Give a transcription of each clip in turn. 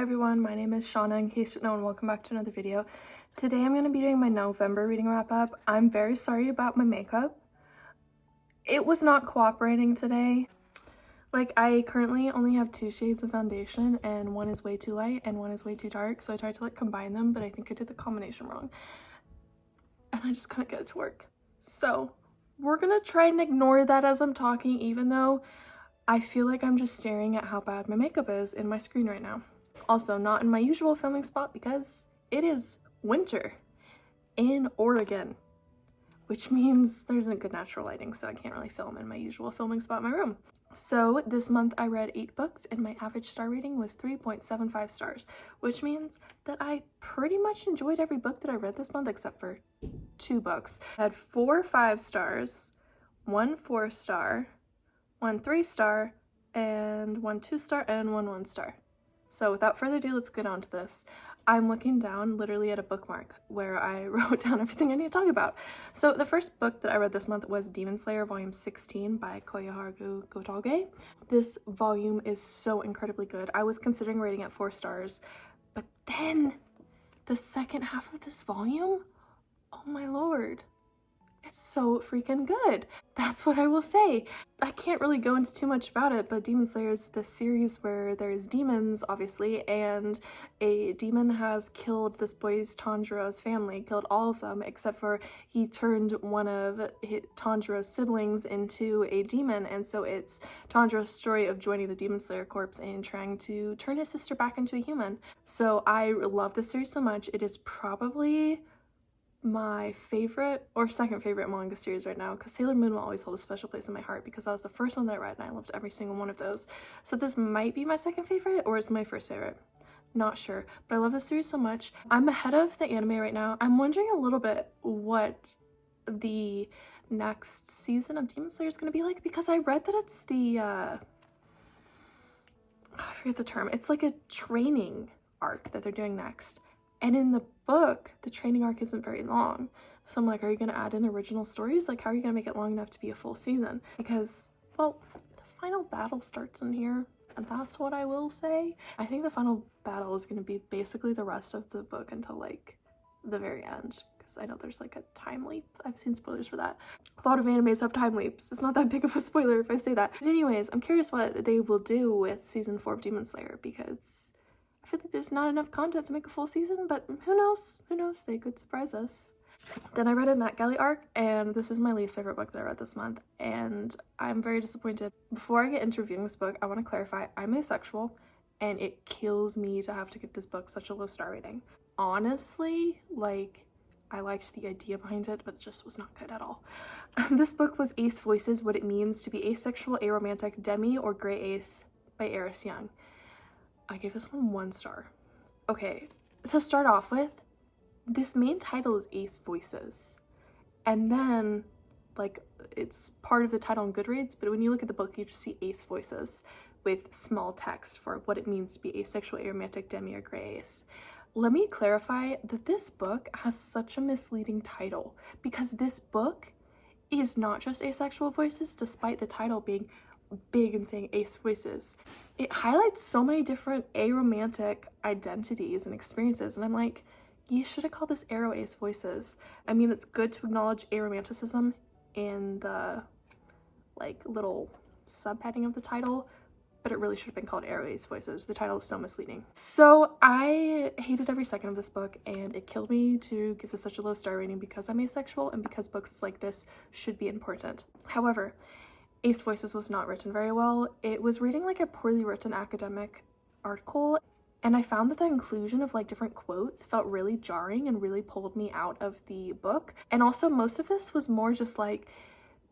everyone, my name is Shauna, in case you don't know, and welcome back to another video. Today I'm going to be doing my November reading wrap-up. I'm very sorry about my makeup. It was not cooperating today. Like, I currently only have 2 shades of foundation, and one is way too light and one is way too dark, so I tried to combine them, but I think I did the combination wrong. And I just couldn't get it to work. So, we're gonna try and ignore that as I'm talking, even though I feel like I'm just staring at how bad my makeup is in my screen right now. Also, not in my usual filming spot because it is winter in Oregon, which means there isn't good natural lighting, so I can't really film in my usual filming spot in my room. So this month I read 8 books and my average star rating was 3.75 stars, which means that I pretty much enjoyed every book that I read this month except for 2 books. I had 4 5 stars, 1 4 star, 1 3 star, and 1 2 star, and 1 1 star. So without further ado, let's get on to this. I'm looking down literally at a bookmark where I wrote down everything I need to talk about. So the first book that I read this month was Demon Slayer Volume 16 by Koyoharu Gotage. This volume is so incredibly good. I was considering rating it 4 stars, but then the second half of this volume, oh my lord, it's so freaking good. That's what I will say. I can't really go into too much about it, but Demon Slayer is this series where there's demons, obviously, and a demon has killed this boy's Tanjiro's family, killed all of them, except for he turned one of Tanjiro's siblings into a demon, and so it's Tanjiro's story of joining the Demon Slayer Corps and trying to turn his sister back into a human. So I love this series so much. It is probably my favorite or second favorite manga series right now, because Sailor Moon will always hold a special place in my heart because that was the first one that I read and I loved every single one of those. So this might be my second favorite or it's my first favorite. Not sure, but I love this series so much. I'm ahead of the anime right now. I'm wondering a little bit what the next season of Demon Slayer is going to be like, because I read that it's the I forget the term. It's like a training arc that they're doing next. And in the book, the training arc isn't very long. So I'm like, are you going to add in original stories? Like, how are you going to make it long enough to be a full season? Because, well, the final battle starts in here, and that's what I will say. I think the final battle is going to be basically the rest of the book until, like, the very end. Because I know there's, like, a time leap. I've seen spoilers for that. A lot of animes have time leaps. It's not that big of a spoiler if I say that. But anyways, I'm curious what they will do with Season 4 of Demon Slayer, because I feel like there's not enough content to make a full season, but who knows? Who knows? They could surprise us. Then I read a NetGalley arc, and this is my least favorite book that I read this month, and I'm very disappointed. Before I get into reviewing this book, I want to clarify, I'm asexual, and it kills me to have to give this book such a low star rating. Honestly, like, I liked the idea behind it, but it just was not good at all. This book was Ace Voices, What It Means to Be Asexual, Aromantic, Demi, or Grey Ace by Eris Young. I gave this one 1 star. Okay, to start off with, this main title is Ace Voices. And then, like, it's part of the title on Goodreads, but when you look at the book, you just see Ace Voices with small text for what it means to be asexual, aromantic, demi, or grey ace. Let me clarify that this book has such a misleading title, because this book is not just asexual voices, despite the title being big and saying Ace Voices. It highlights so many different aromantic identities and experiences, and I'm like, you should have called this Aro Ace Voices. I mean, it's good to acknowledge aromanticism in the, like, little subheading of the title, but it really should have been called Aro Ace Voices. The title is so misleading. So I hated every second of this book, and it killed me to give this such a low star rating because I'm asexual and because books like this should be important. However, Ace Voices was not written very well. It was reading like a poorly written academic article, and I found that the inclusion of like different quotes felt really jarring and really pulled me out of the book. And also most of this was more just like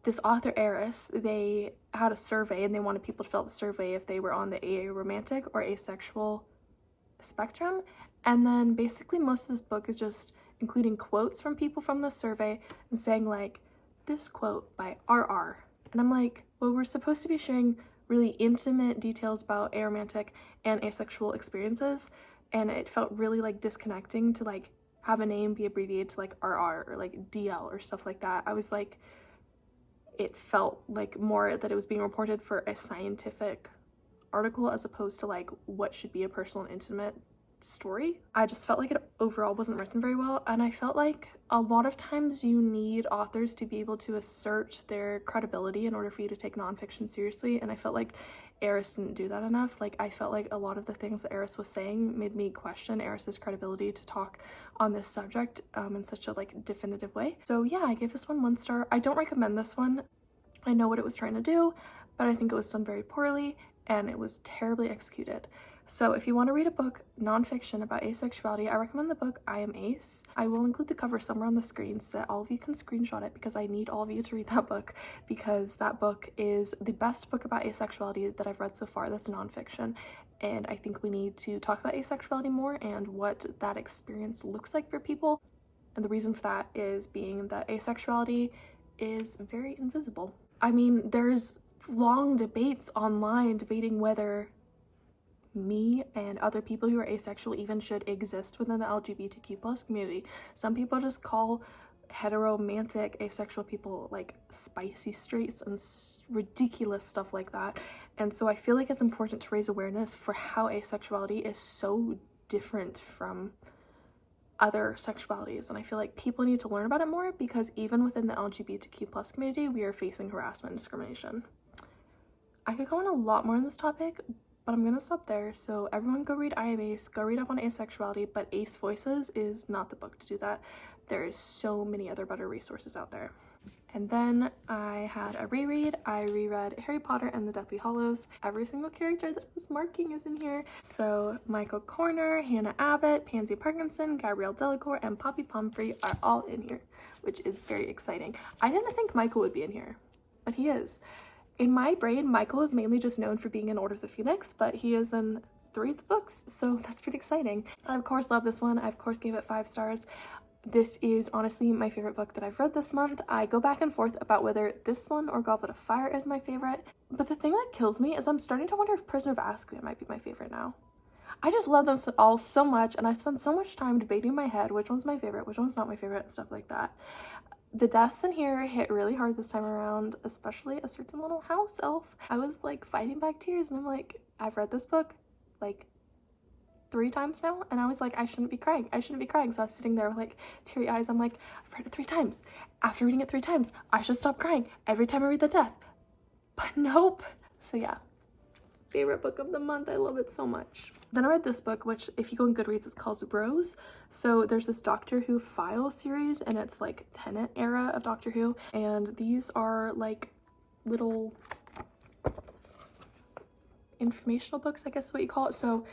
this author Eris, they had a survey and they wanted people to fill out the survey if they were on the aromantic or asexual spectrum. And then basically most of this book is just including quotes from people from the survey and saying like, this quote by RR. And I'm like, well, we're supposed to be sharing really intimate details about aromantic and asexual experiences, and it felt really like disconnecting to like have a name be abbreviated to like RR or like DL or stuff like that. I was like, it felt like more that it was being reported for a scientific article as opposed to like what should be a personal and intimate story. I just felt like it overall wasn't written very well, and I felt like a lot of times you need authors to be able to assert their credibility in order for you to take nonfiction seriously, and I felt like Eris didn't do that enough. Like, I felt like a lot of the things that Eris was saying made me question Eris's credibility to talk on this subject in such a like definitive way. So yeah, I gave this one 1 star. I don't recommend this one. I know what it was trying to do, but I think it was done very poorly and it was terribly executed. So if you want to read a book, nonfiction, about asexuality, I recommend the book I Am Ace. I will include the cover somewhere on the screen so that all of you can screenshot it, because I need all of you to read that book, because that book is the best book about asexuality that I've read so far that's nonfiction. And I think we need to talk about asexuality more and what that experience looks like for people. And the reason for that is being that asexuality is very invisible. I mean, there's long debates online debating whether me and other people who are asexual even should exist within the LGBTQ+ community. Some people just call heteromantic asexual people like spicy straights and ridiculous stuff like that. And so I feel like it's important to raise awareness for how asexuality is so different from other sexualities, and I feel like people need to learn about it more, because even within the LGBTQ+ community we are facing harassment and discrimination. I could go on a lot more on this topic, but I'm gonna stop there. So everyone go read I Am Ace, go read up on asexuality, but Ace Voices is not the book to do that. There is so many other better resources out there. And then I had a reread. I reread Harry Potter and the Deathly Hallows. Every single character that was marking is in here. So Michael Corner, Hannah Abbott, Pansy Parkinson, Gabrielle Delacour, and Poppy Pomfrey are all in here, which is very exciting. I didn't think Michael would be in here, but he is. In my brain, Michael is mainly just known for being in Order of the Phoenix, but he is in 3 of the books, so that's pretty exciting. I of course love this one. I of course gave it 5 stars. This is honestly my favorite book that I've read this month. I go back and forth about whether this one or Goblet of Fire is my favorite, but the thing that kills me is I'm starting to wonder if Prisoner of Azkaban might be my favorite now. I just love them all so much, and I spend so much time debating in my head which one's my favorite, which one's not my favorite, and stuff like that. The deaths in here hit really hard this time around, especially a certain little house elf. I was like fighting back tears, and I'm like, I've read this book like 3 times now, and I was like, I shouldn't be crying. So I was sitting there with like teary eyes. I'm like, I've read it 3 times. After reading it 3 times, I should stop crying every time I read the death. But nope. So yeah, favorite book of the month. I love it so much. Then I read this book, which if you go on Goodreads, it's called Rose. So there's this Doctor Who Files series, and it's like Tennant era of Doctor Who, and these are like little informational books, I guess is what you call it. So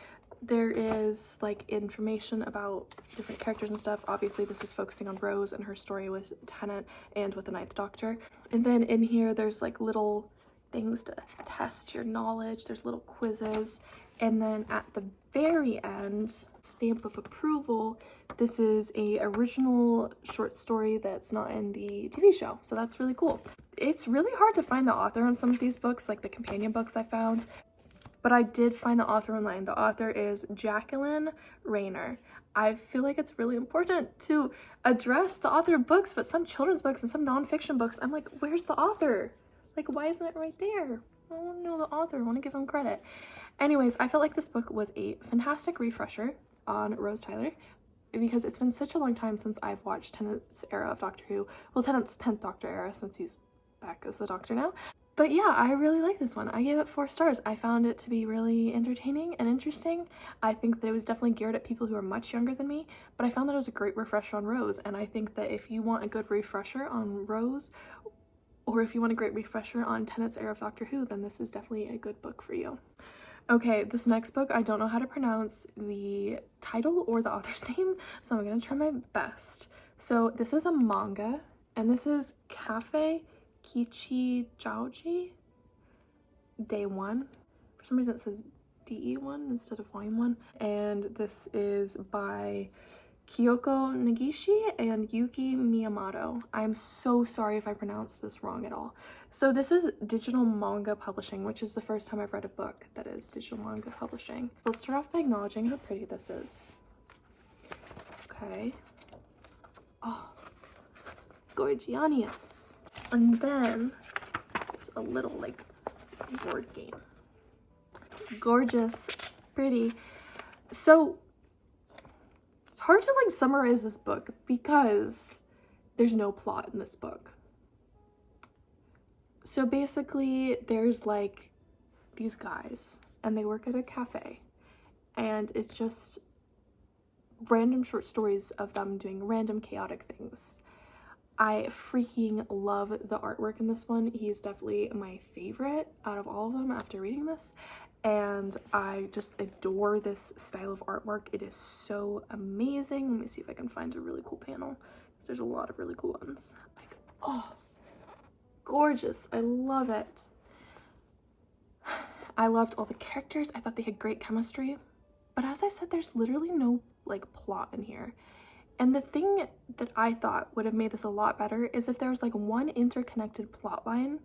there is like information about different characters and stuff. Obviously this is focusing on Rose and her story with Tennant and with the 9th Doctor. And then in here there's like little things to test your knowledge. There's little quizzes, and then at the very end, stamp of approval, this is a original short story that's not in the TV show, so that's really cool. It's really hard to find the author on some of these books, like the companion books I found, but I did find the author online. The author is Jacqueline Rayner. I feel like it's really important to address the author of books, but some children's books and some nonfiction books, I'm like, where's the author? Like, why isn't it right there? I want to know the author. I want to give him credit. Anyways, I felt like this book was a fantastic refresher on Rose Tyler, because it's been such a long time since I've watched Tennant's era of Doctor Who. Well, Tennant's 10th Doctor era, since he's back as the Doctor now. But yeah, I really like this one. I gave it 4 stars. I found it to be really entertaining and interesting. I think that it was definitely geared at people who are much younger than me, but I found that it was a great refresher on Rose, and I think that if you want a good refresher on Rose, or if you want a great refresher on Tennant's era of Doctor Who, then this is definitely a good book for you. Okay, this next book, I don't know how to pronounce the title or the author's name, so I'm gonna try my best. So this is a manga, and this is Cafe Kichijouji Day 1. For some reason it says DE1 instead of Volume 1. And this is by Kyoko Negishi and Yuki Miyamoto. I'm so sorry if I pronounced this wrong at all. So this is digital manga publishing, which is the first time I've read a book that is digital manga publishing. Let's start off by acknowledging how pretty this is. Okay. Oh, gorgianius. And then there's a little like board game. gorgeous, pretty. So it's hard to like summarize this book because there's no plot in this book. So basically there's like these guys and they work at a cafe, and it's just random short stories of them doing random chaotic things. I freaking love the artwork in this one. He's definitely my favorite out of all of them after reading this, and I just adore this style of artwork. It is so amazing. Let me see if I can find a really cool panel, because there's a lot of really cool ones. Like, oh, gorgeous. I love it. I loved all the characters. I thought they had great chemistry, but as I said, there's literally no like plot in here. And the thing that I thought would have made this a lot better is if there was like one interconnected plot line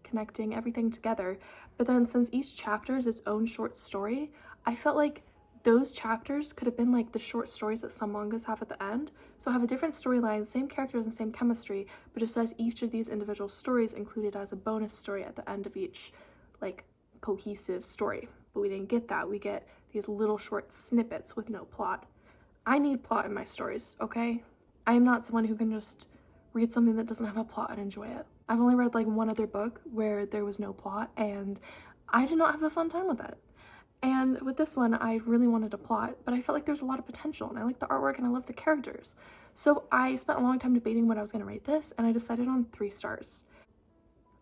connecting everything together, but then since each chapter is its own short story, I felt like those chapters could have been like the short stories that some mangas have at the end. So have a different storyline, same characters and same chemistry, but just as each of these individual stories included as a bonus story at the end of each like cohesive story. But we didn't get that. We get these little short snippets with no plot. I need plot in my stories, okay? I am not someone who can just read something that doesn't have a plot and enjoy it. I've only read like one other book where there was no plot, and I did not have a fun time with it. And with this one, I really wanted a plot, but I felt like there was a lot of potential, and I liked the artwork and I loved the characters. So I spent a long time debating what I was going to rate this, and I decided on 3 stars.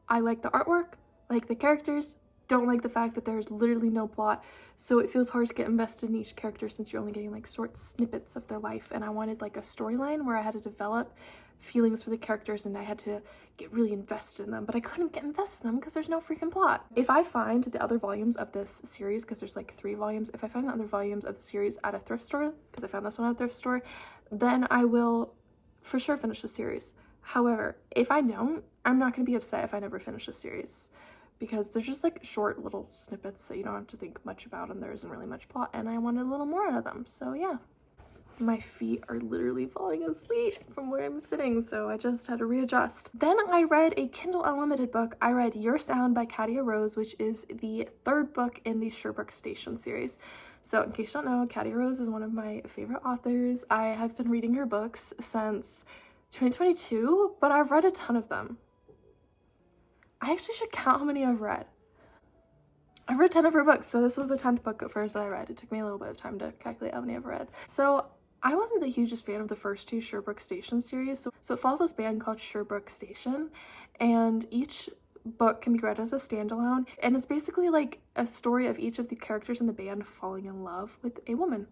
I like the artwork, like the characters, don't like the fact that there's literally no plot, so it feels hard to get invested in each character since you're only getting like short snippets of their life, and I wanted like a storyline where I had to develop feelings for the characters and I had to get really invested in them, but I couldn't get invested in them because there's no freaking plot. If I find the other volumes of this series, because there's like 3 volumes, if I find the other volumes of the series at a thrift store, because I found this one at a thrift store, then I will for sure finish the series. However, if I don't, I'm not going to be upset if I never finish the series, because they're just like short little snippets that you don't have to think much about, and there isn't really much plot, and I wanted a little more out of them. So yeah, my feet are literally falling asleep from where I'm sitting, so I just had to readjust. Then I read a Kindle Unlimited book. I read Your Sound by Katia Rose, which is the 3rd book in the Sherbrooke Station series. So in case you don't know, Katia Rose is one of my favorite authors. I have been reading her books since 2022, but I've read a ton of them. I actually should count how many I've read. I've read 10 of her books, so this was the 10th book at first that I read. It took me a little bit of time to calculate how many I've read. So I wasn't the hugest fan of the first 2 Sherbrooke Station series. So it follows this band called Sherbrooke Station, and each book can be read as a standalone, and it's basically like a story of each of the characters in the band falling in love with a woman.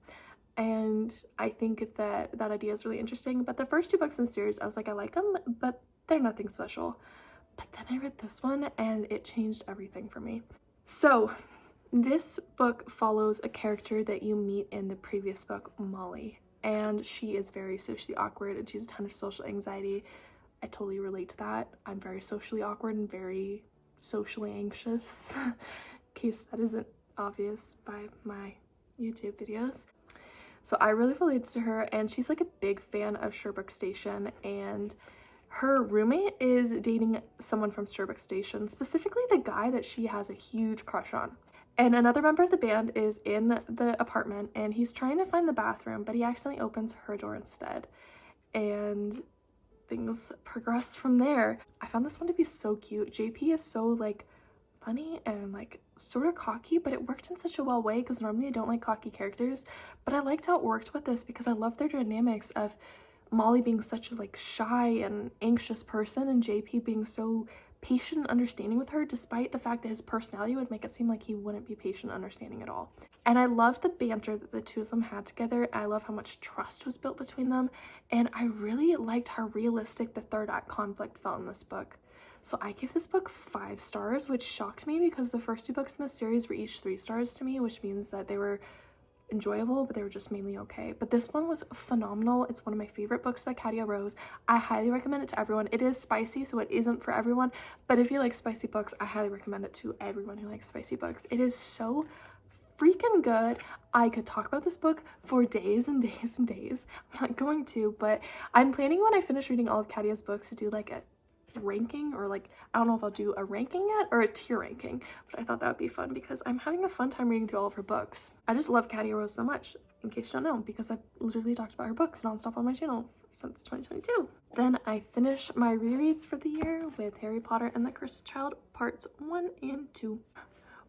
And I think that that idea is really interesting. But the first 2 books in the series, I was like, I like them, but they're nothing special. But then I read this one and it changed everything for me. So this book follows a character that you meet in the previous book, Molly, and she is very socially awkward and she has a ton of social anxiety. I totally relate to that. I'm very socially awkward and very socially anxious, in case that isn't obvious by my YouTube videos. So I really relate to her, and she's like a big fan of Sherbrooke Station, and her roommate is dating someone from Sherbrooke Station, specifically the guy that she has a huge crush on. And another member of the band is in the apartment, and he's trying to find the bathroom, but he accidentally opens her door instead. And things progress from there. I found this one to be so cute. JP is so like funny and like sort of cocky, but it worked in such a well way because normally I don't like cocky characters, but I liked how it worked with this because I love their dynamics of Molly being such a like shy and anxious person, and JP being so patient and understanding with her, despite the fact that his personality would make it seem like he wouldn't be patient and understanding at all. And I love the banter that the 2 of them had together. I love how much trust was built between them, and I really liked how realistic the 3rd act conflict felt in this book. So I give this book 5 stars, which shocked me because the first 2 books in the series were each 3 stars to me, which means that they were enjoyable, but they were just mainly okay. But this one was phenomenal. It's one of my favorite books by Katia Rose. I highly recommend it to everyone. It is spicy, so it isn't for everyone, but if you like spicy books, I highly recommend it to everyone who likes spicy books. It is so freaking good. I could talk about this book for days and days and days. I'm not going to, but I'm planning when I finish reading all of Katia's books to do like a ranking, or like, I don't know if I'll do a ranking yet or a tier ranking, but I thought that would be fun because I'm having a fun time reading through all of her books. I just love Caddy Rose so much, in case you don't know, because I've literally talked about her books nonstop on my channel since 2022. Then I finished my rereads for the year with Harry Potter and the Cursed Child parts 1 and 2.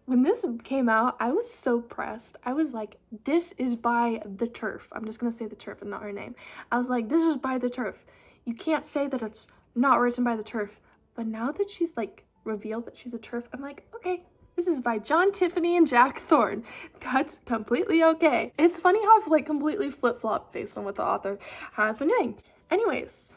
When this came out, I was so pressed. I was like, this is by the Turf. I'm just gonna say the Turf and not her name. I was like, this is by the Turf. You can't say that it's not written by the Turf. But now that she's like revealed that she's a Turf, I'm like, okay, this is by John Tiffany and Jack Thorne. That's completely okay. It's funny how I've like completely flip-flopped based on what the author has been doing. Anyways,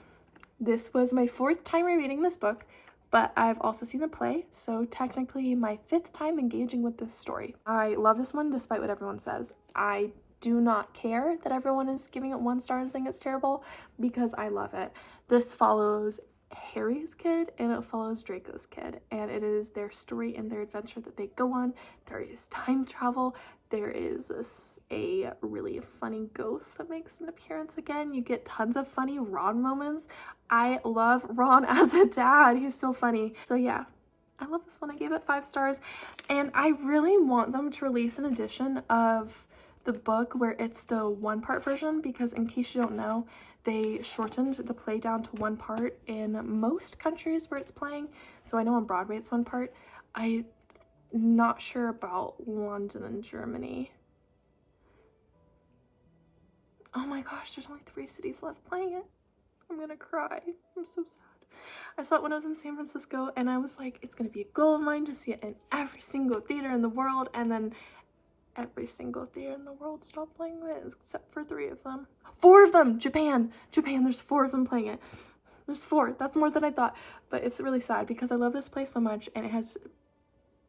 this was my 4th time rereading this book, but I've also seen the play, so technically my 5th time engaging with this story. I love this one despite what everyone says. I do not care that everyone is giving it 1 star and saying it's terrible, because I love it. This follows Harry's kid and it follows Draco's kid, and it is their story and their adventure that they go on. There is time travel. There is a really funny ghost that makes an appearance again. You get tons of funny Ron moments. I love Ron as a dad. He's so funny. So yeah, I love this one. I gave it 5 stars, and I really want them to release an edition of the book where it's the 1-part version, because in case you don't know, they shortened the play down to 1 part in most countries where it's playing. So I know on Broadway it's 1 part. I'm not sure about London and Germany. Oh my gosh, there's only 3 cities left playing it. I'm gonna cry. I'm so sad. I saw it when I was in San Francisco, and I was like, it's gonna be a goal of mine to see it in every single theater in the world, and then every single theater in the world stopped playing it except for 3 of them. 4 of them! Japan, there's 4 of them playing it. There's 4. That's more than I thought. But it's really sad because I love this play so much, and it has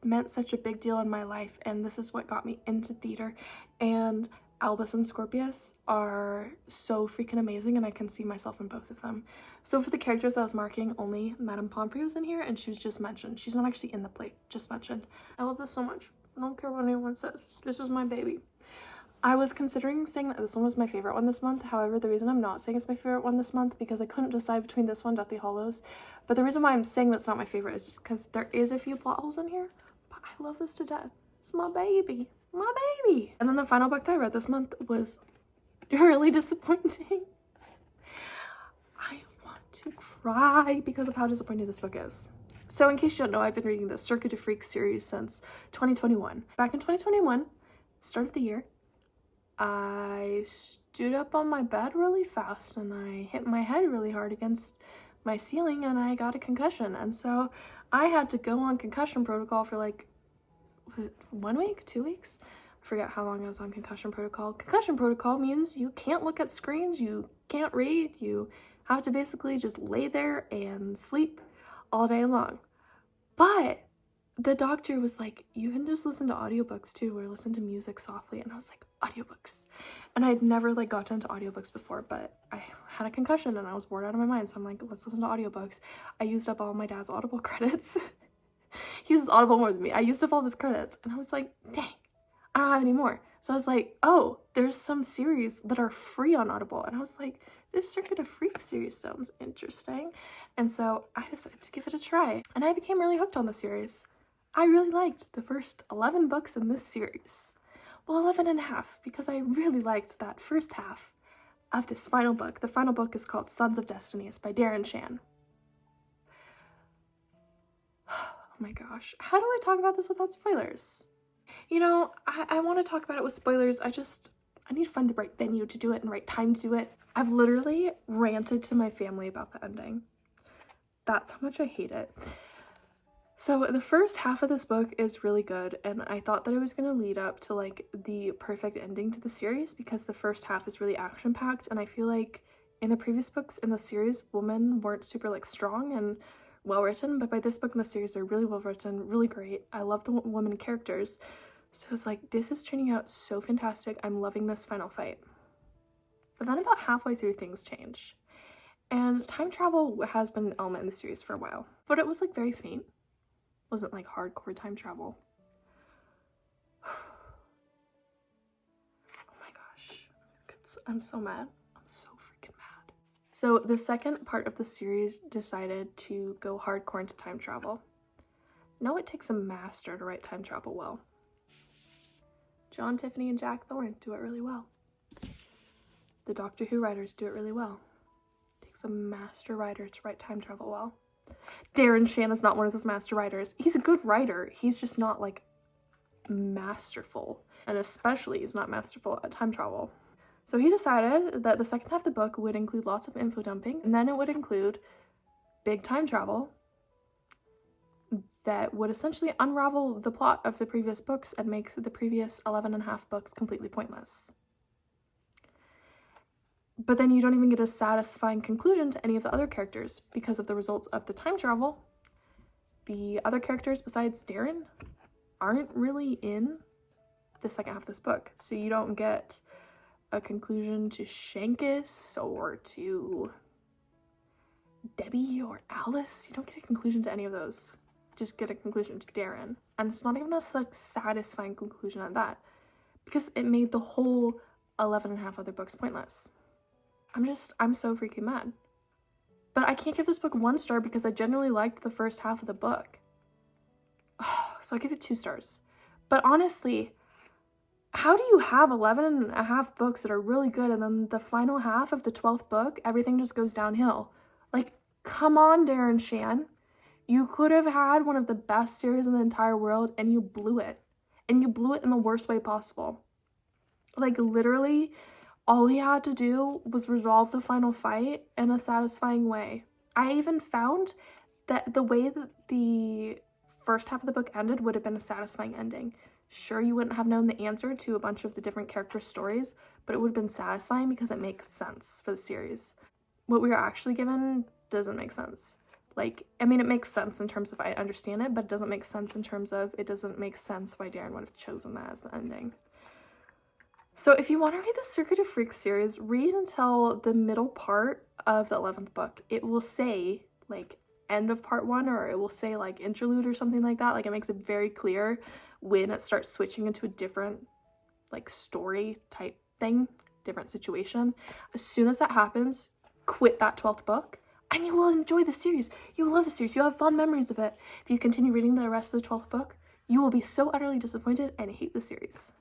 meant such a big deal in my life, and this is what got me into theater. And Albus and Scorpius are so freaking amazing, and I can see myself in both of them. So for the characters I was marking, only Madame Pomfrey was in here, and she was just mentioned. She's not actually in the play, just mentioned. I love this so much. I don't care what anyone says. This is my baby. I was considering saying that this one was my favorite one this month. However, the reason I'm not saying it's my favorite one this month, because I couldn't decide between this one, Deathly Hallows. But the reason why I'm saying that's not my favorite is just because there is a few plot holes in here. But I love this to death. It's my baby. My baby. And then the final book that I read this month was really disappointing. I want to cry because of how disappointing this book is. So in case you don't know, I've been reading the Circuit of Freaks series since 2021. Back in 2021, start of the year, I stood up on my bed really fast and I hit my head really hard against my ceiling and I got a concussion. And so I had to go on concussion protocol for like, was it 1 week, 2 weeks? I forget how long I was on concussion protocol. Concussion protocol means you can't look at screens, you can't read, you have to basically just lay there and sleep all day long. But the doctor was like, you can just listen to audiobooks too, or listen to music softly. And I was like, audiobooks. And I'd never like gotten into audiobooks before, but I had a concussion and I was bored out of my mind. So I'm like, let's listen to audiobooks. I used up all my dad's Audible credits. He uses Audible more than me. I used up all of his credits and I was like, dang, I don't have any more. So I was like, oh, there's some series that are free on Audible. And I was like, this Circuit of Freaks series sounds interesting. And so I decided to give it a try. And I became really hooked on the series. I really liked the first 11 books in this series. Well, 11 and a half, because I really liked that first half of this final book. The final book is called Sons of Destiny. It's by Darren Shan. Oh my gosh. How do I talk about this without spoilers? You know, I want to talk about it with spoilers. I need to find the right venue to do it and the right time to do it. I've literally ranted to my family about the ending. That's how much I hate it. So the first half of this book is really good, and I thought that it was going to lead up to like the perfect ending to the series, because the first half is really action-packed, and I feel like in the previous books in the series, women weren't super like strong and well written, but by this book in the series, they're really well written, really great. I love the women characters. So it's like, this is turning out so fantastic. I'm loving this final fight. But then about halfway through, things change. And time travel has been an element in the series for a while, but it was like very faint. It wasn't like hardcore time travel. Oh my gosh. I'm so mad. I'm so freaking mad. So the second part of the series decided to go hardcore into time travel. Now it takes a master to write time travel well. John Tiffany and Jack Thorne do it really well. The Doctor Who writers do it really well. It takes a master writer to write time travel well. Darren Shan is not one of those master writers. He's a good writer. He's just not like masterful. And especially he's not masterful at time travel. So he decided that the second half of the book would include lots of info dumping, and then it would include big time travel that would essentially unravel the plot of the previous books and make the previous 11 and a half books completely pointless. But then you don't even get a satisfying conclusion to any of the other characters because of the results of the time travel. The other characters besides Darren aren't really in the second half of this book. So you don't get a conclusion to Shankus or to Debbie or Alice. You don't get a conclusion to any of those. Just get a conclusion to Darren. And it's not even a like satisfying conclusion at that, because it made the whole 11 and a half other books pointless. I'm so freaking mad. But I can't give this book 1 star because I generally liked the first half of the book. So I give it 2 stars. But honestly, how do you have 11 and a half books that are really good and then the final half of the 12th book, everything just goes downhill? Like, come on, Darren Shan. You could have had one of the best series in the entire world and you blew it. And you blew it in the worst way possible. Like, literally, all he had to do was resolve the final fight in a satisfying way. I even found that the way that the first half of the book ended would have been a satisfying ending. Sure, you wouldn't have known the answer to a bunch of the different character stories, but it would have been satisfying because it makes sense for the series. What we were actually given doesn't make sense. Like, I mean, it makes sense in terms of I understand it, but it doesn't make sense in terms of it doesn't make sense why Darren would have chosen that as the ending. So if you want to read the Circuit of Freaks series, read until the middle part of the 11th book. It will say, like, end of part 1, or it will say, like, interlude or something like that. Like, it makes it very clear when it starts switching into a different, like, story type thing, different situation. As soon as that happens, quit that 12th book, and you will enjoy the series. You will love the series. You'll have fond memories of it. If you continue reading the rest of the 12th book, you will be so utterly disappointed and hate the series.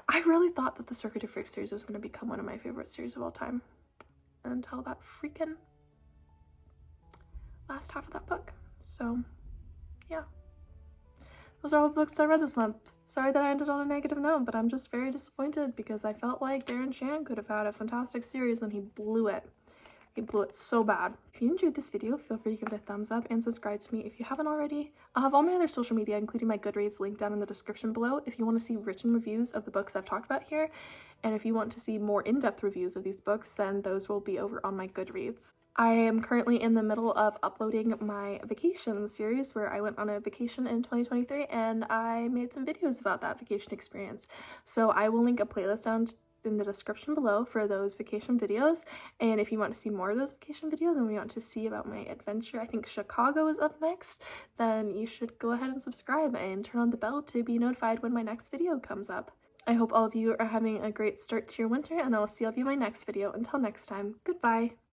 I really thought that the Circuit of Freaks series was going to become one of my favorite series of all time until that freaking last half of that book. So, yeah. Those are all the books I read this month. Sorry that I ended on a negative note, but I'm just very disappointed because I felt like Darren Shan could have had a fantastic series and he blew it. He blew it so bad. If you enjoyed this video, feel free to give it a thumbs up and subscribe to me if you haven't already. I'll have all my other social media, including my Goodreads, linked down in the description below if you want to see written reviews of the books I've talked about here. And if you want to see more in-depth reviews of these books, then those will be over on my Goodreads. I am currently in the middle of uploading my vacation series where I went on a vacation in 2023 and I made some videos about that vacation experience. So I will link a playlist down in the description below for those vacation videos, and if you want to see more of those vacation videos and we want to see about my adventure, I think Chicago is up next, then you should go ahead and subscribe and turn on the bell to be notified when my next video comes up. I hope all of you are having a great start to your winter, and I will see all of you in my next video. Until next time, goodbye!